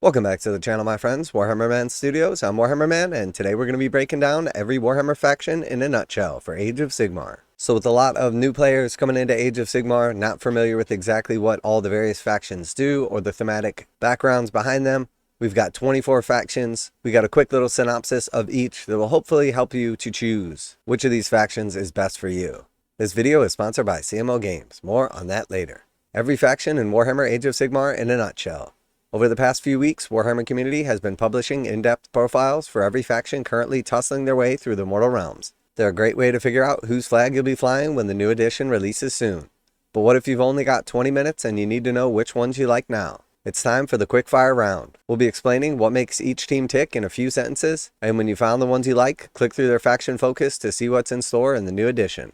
Welcome back to the channel, my friends. Warhammer Man Studios. I'm Warhammer Man, and today we're going to be breaking down every Warhammer faction in a nutshell for Age of Sigmar. So with a lot of new players coming into Age of Sigmar, not familiar with exactly what all the various factions do or the thematic backgrounds behind them, we've got 24 factions. We got a quick little synopsis of each that will hopefully help you to choose which of these factions is best for you. This video is sponsored by CMO Games. More on that later. Every faction in Warhammer Age of Sigmar in a nutshell. Over the past few weeks, Warhammer community has been publishing in-depth profiles for every faction currently tussling their way through the mortal realms. They're a great way to figure out whose flag you'll be flying when the new edition releases soon. But what if you've only got 20 minutes and you need to know which ones you like now? It's time for the quickfire round. We'll be explaining what makes each team tick in a few sentences, and when you found the ones you like, click through their faction focus to see what's in store in the new edition.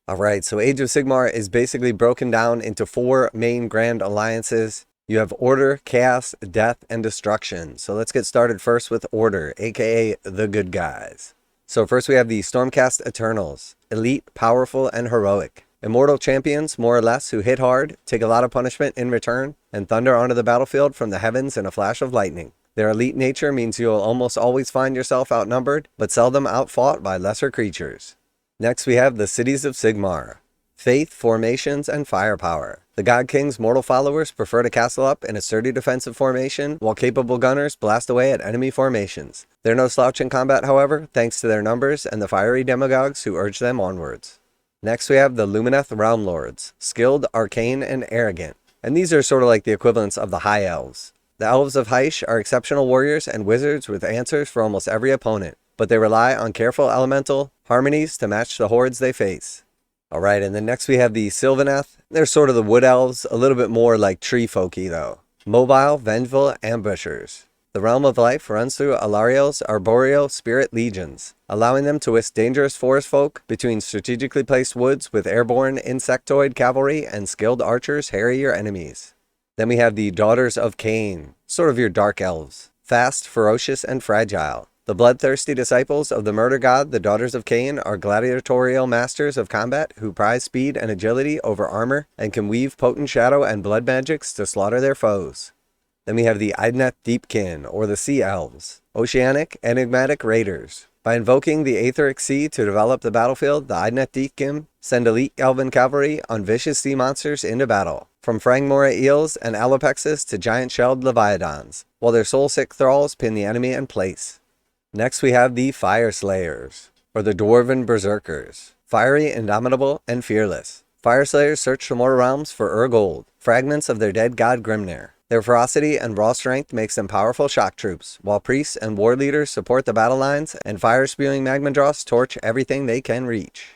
Alright, so Age of Sigmar is basically broken down into 4 main grand alliances. You have Order, Chaos, Death, and Destruction. So let's get started first with Order, aka the good guys. So first we have the Stormcast Eternals. Elite, powerful, and heroic. Immortal champions, more or less, who hit hard, take a lot of punishment in return, and thunder onto the battlefield from the heavens in a flash of lightning. Their elite nature means you'll almost always find yourself outnumbered, but seldom outfought by lesser creatures. Next we have the Cities of Sigmar. Faith, formations, and firepower. The God King's mortal followers prefer to castle up in a sturdy defensive formation, while capable gunners blast away at enemy formations. They're no slouch in combat, however, thanks to their numbers and the fiery demagogues who urge them onwards. Next we have the Lumineth Realm Lords. Skilled, arcane, and arrogant. And these are sort of like the equivalents of the High Elves. The Elves of Hysh are exceptional warriors and wizards with answers for almost every opponent, but they rely on careful elemental harmonies to match the hordes they face. Alright, and then next we have the Sylvaneth. They're sort of the wood elves, a little bit more like tree folky though. Mobile, vengeful, ambushers. The realm of life runs through Alariel's arboreal spirit legions, allowing them to whisk dangerous forest folk between strategically placed woods with airborne insectoid cavalry and skilled archers harry your enemies. Then we have the Daughters of Khaine, sort of your dark elves. Fast, ferocious, and fragile. The bloodthirsty disciples of the murder god, the Daughters of Khaine, are gladiatorial masters of combat who prize speed and agility over armor and can weave potent shadow and blood magics to slaughter their foes. Then we have the Idoneth Deepkin, or the Sea Elves. Oceanic, enigmatic raiders. By invoking the Aetheric Sea to develop the battlefield, the Idoneth Deepkin send elite elven cavalry on vicious sea monsters into battle, from Frangmora eels and alopexes to giant-shelled leviathans, while their soul-sick thralls pin the enemy in place. Next we have the Fyreslayers, or the Dwarven Berserkers. Fiery, indomitable, and fearless. Fyreslayers search the mortal realms for gold, fragments of their dead god Grimnir. Their ferocity and raw strength makes them powerful shock troops, while priests and war leaders support the battle lines, and fire-spewing magmadross torch everything they can reach.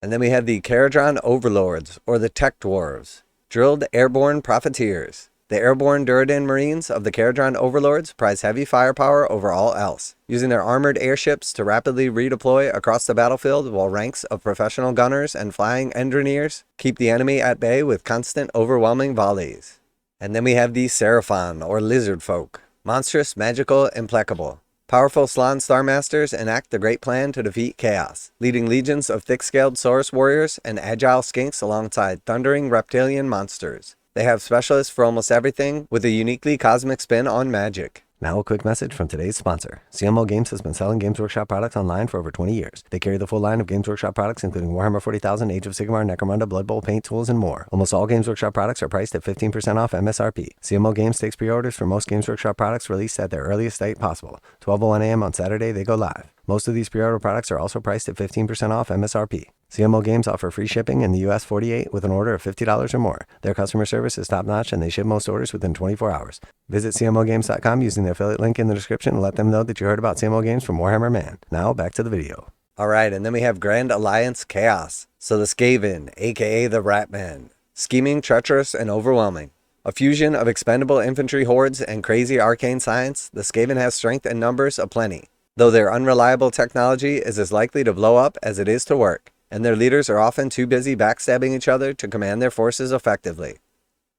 And then we have the Kharadron Overlords, or the Tech Dwarves. Drilled airborne profiteers. The airborne Duradin Marines of the Kharadron Overlords prize heavy firepower over all else, using their armored airships to rapidly redeploy across the battlefield while ranks of professional gunners and flying engineers keep the enemy at bay with constant overwhelming volleys. And then we have the Seraphon, or Lizard Folk. Monstrous, magical, implacable. Powerful Slann Starmasters enact the great plan to defeat chaos, leading legions of thick-scaled Saurus warriors and agile skinks alongside thundering reptilian monsters. They have specialists for almost everything, with a uniquely cosmic spin on magic. Now a quick message from today's sponsor. CMO Games has been selling Games Workshop products online for over 20 years. They carry the full line of Games Workshop products, including Warhammer 40,000, Age of Sigmar, Necromunda, Blood Bowl, paint tools, and more. Almost all Games Workshop products are priced at 15% off MSRP. CMO Games takes pre-orders for most Games Workshop products released at their earliest date possible. 12:01 a.m. on Saturday, they go live. Most of these pre-order products are also priced at 15% off MSRP. CMO Games offer free shipping in the US 48 with an order of $50 or more. Their customer service is top-notch and they ship most orders within 24 hours. Visit CMOGames.com using the affiliate link in the description and let them know that you heard about CMO Games from Warhammer Man. Now, back to the video. Alright, and then we have Grand Alliance Chaos. So the Skaven, aka the Ratman. Scheming, treacherous, and overwhelming. A fusion of expendable infantry hordes and crazy arcane science, the Skaven has strength and numbers aplenty, though their unreliable technology is as likely to blow up as it is to work, and their leaders are often too busy backstabbing each other to command their forces effectively.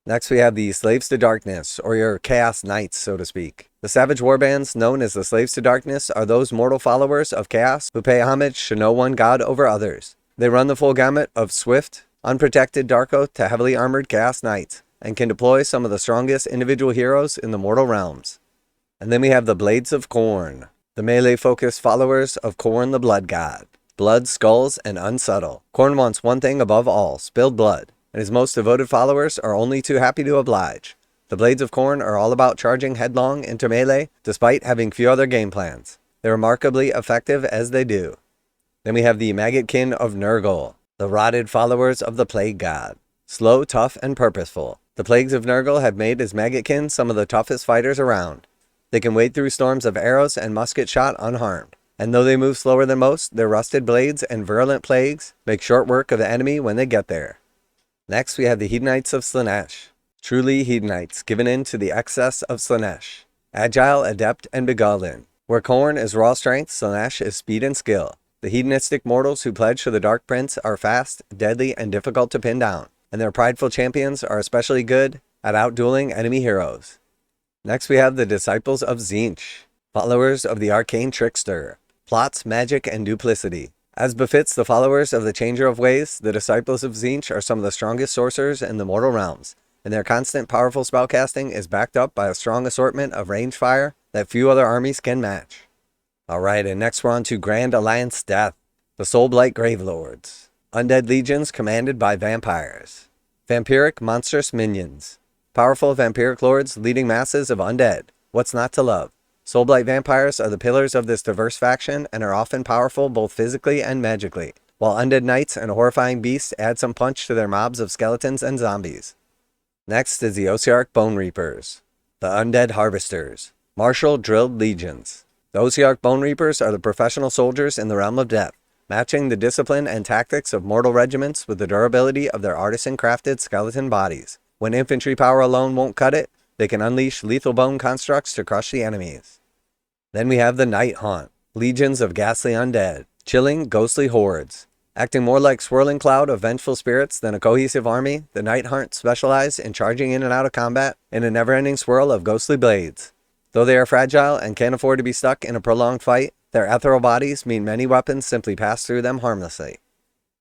Next we have the Slaves to Darkness, or your Chaos Knights, so to speak. The savage warbands known as the Slaves to Darkness are those mortal followers of Chaos who pay homage to no one god over others. They run the full gamut of swift, unprotected Dark Oath to heavily armored Chaos Knights, and can deploy some of the strongest individual heroes in the mortal realms. And then we have the Blades of Khorne, the melee-focused followers of Khorne the Blood God. Blood, skulls, and unsubtle. Khorne wants one thing above all, spilled blood, and his most devoted followers are only too happy to oblige. The Blades of Khorne are all about charging headlong into melee, despite having few other game plans. They're remarkably effective as they do. Then we have the Maggotkin of Nurgle, the rotted followers of the Plague God. Slow, tough, and purposeful. The Plagues of Nurgle have made his Maggotkin some of the toughest fighters around. They can wade through storms of arrows and musket shot unharmed. And though they move slower than most, their rusted blades and virulent plagues make short work of the enemy when they get there. Next we have the Hedonites of Slaanesh. Truly Hedonites, given in to the excess of Slaanesh. Agile, adept, and beguiling. Where Khorne is raw strength, Slaanesh is speed and skill. The hedonistic mortals who pledge to the Dark Prince are fast, deadly, and difficult to pin down. And their prideful champions are especially good at outdueling enemy heroes. Next we have the Disciples of Tzeentch, followers of the arcane trickster, plots, magic, and duplicity. As befits the followers of the Changer of Ways, the Disciples of Tzeentch are some of the strongest sorcerers in the mortal realms, and their constant powerful spellcasting is backed up by a strong assortment of range fire that few other armies can match. Alright, and next we're on to Grand Alliance Death, the Soulblight Gravelords, undead legions commanded by vampires, vampiric monstrous minions. Powerful vampiric lords leading masses of undead. What's not to love? Soulblight vampires are the pillars of this diverse faction and are often powerful both physically and magically, while undead knights and horrifying beasts add some punch to their mobs of skeletons and zombies. Next is the Osiarch Bone Reapers, the Undead Harvesters, martial drilled legions. The Osiarch Bone Reapers are the professional soldiers in the realm of death, matching the discipline and tactics of mortal regiments with the durability of their artisan-crafted skeleton bodies. When infantry power alone won't cut it, they can unleash lethal bone constructs to crush the enemies. Then we have the Night Haunt, legions of ghastly undead, chilling, ghostly hordes. Acting more like swirling cloud of vengeful spirits than a cohesive army, the Night Haunt specialize in charging in and out of combat in a never-ending swirl of ghostly blades. Though they are fragile and can't afford to be stuck in a prolonged fight, their ethereal bodies mean many weapons simply pass through them harmlessly.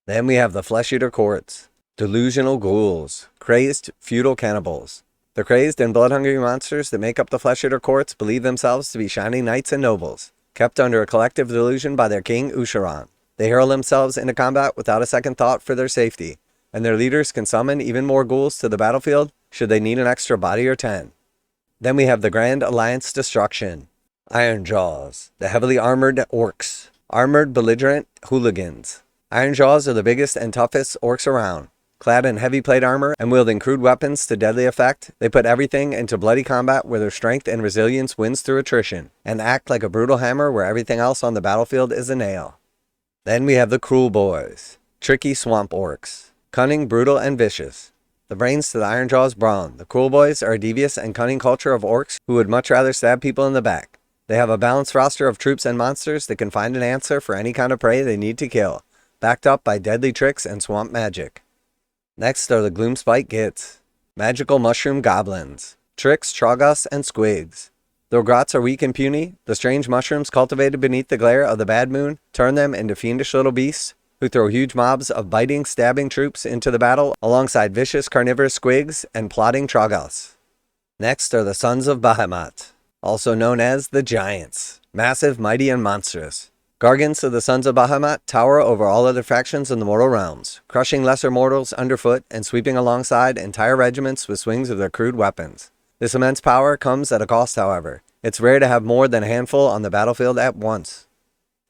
Then we have the Flesh-Eater Courts, delusional ghouls, crazed feudal cannibals. The crazed and blood-hungry monsters that make up the Flesh-Eater Courts believe themselves to be shining knights and nobles, kept under a collective delusion by their king Usharan. They hurl themselves into combat without a second thought for their safety, and their leaders can summon even more ghouls to the battlefield should they need an extra body or 10. Then we have the Grand Alliance Destruction, Ironjaws, the heavily armored orcs, armored belligerent hooligans. Ironjaws are the biggest and toughest orcs around. Clad in heavy plate armor and wielding crude weapons to deadly effect, they put everything into bloody combat where their strength and resilience wins through attrition, and act like a brutal hammer where everything else on the battlefield is a nail. Then we have the Cruel Boys, tricky swamp orcs, cunning, brutal, and vicious. The brains to the Ironjaw's brawn, the Cruel Boys are a devious and cunning culture of orcs who would much rather stab people in the back. They have a balanced roster of troops and monsters that can find an answer for any kind of prey they need to kill, backed up by deadly tricks and swamp magic. Next are the Gloomspite Gits, magical mushroom goblins, tricks, troggoths, and squigs. Though grots are weak and puny, the strange mushrooms cultivated beneath the glare of the bad moon turn them into fiendish little beasts who throw huge mobs of biting, stabbing troops into the battle alongside vicious carnivorous squigs and plotting troggoths. Next are the Sons of Bahamut, also known as the Giants, massive, mighty, and monstrous. Gargants of the Sons of Bahamut tower over all other factions in the mortal realms, crushing lesser mortals underfoot and sweeping alongside entire regiments with swings of their crude weapons. This immense power comes at a cost, however. It's rare to have more than a handful on the battlefield at once.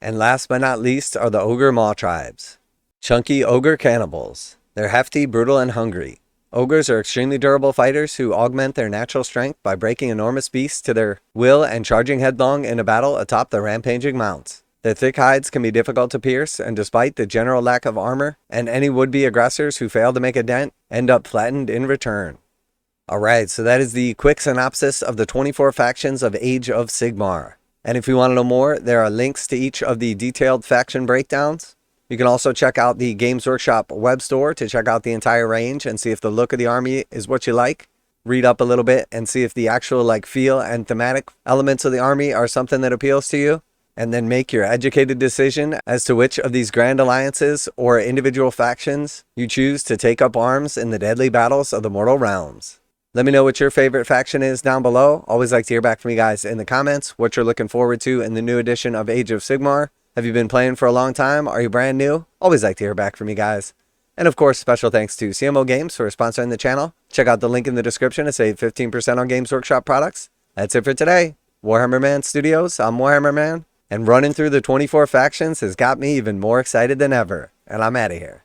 And last but not least are the Ogre Maw tribes, chunky ogre cannibals. They're hefty, brutal, and hungry. Ogres are extremely durable fighters who augment their natural strength by breaking enormous beasts to their will and charging headlong into battle atop their rampaging mounts. Their thick hides can be difficult to pierce, and despite the general lack of armor, and any would-be aggressors who fail to make a dent, end up flattened in return. Alright, so that is the quick synopsis of the 24 factions of Age of Sigmar. And if you want to know more, there are links to each of the detailed faction breakdowns. You can also check out the Games Workshop web store to check out the entire range and see if the look of the army is what you like. Read up a little bit and see if the actual feel and thematic elements of the army are something that appeals to you. And then make your educated decision as to which of these grand alliances or individual factions you choose to take up arms in the deadly battles of the mortal realms. Let me know what your favorite faction is down below. Always like to hear back from you guys in the comments, what you're looking forward to in the new edition of Age of Sigmar. Have you been playing for a long time? Are you brand new? Always like to hear back from you guys. And of course, special thanks to CMO Games for sponsoring the channel. Check out the link in the description to save 15% on Games Workshop products. That's it for today. Warhammer Man Studios, I'm Warhammer Man, and running through the 24 factions has got me even more excited than ever. And I'm out of here.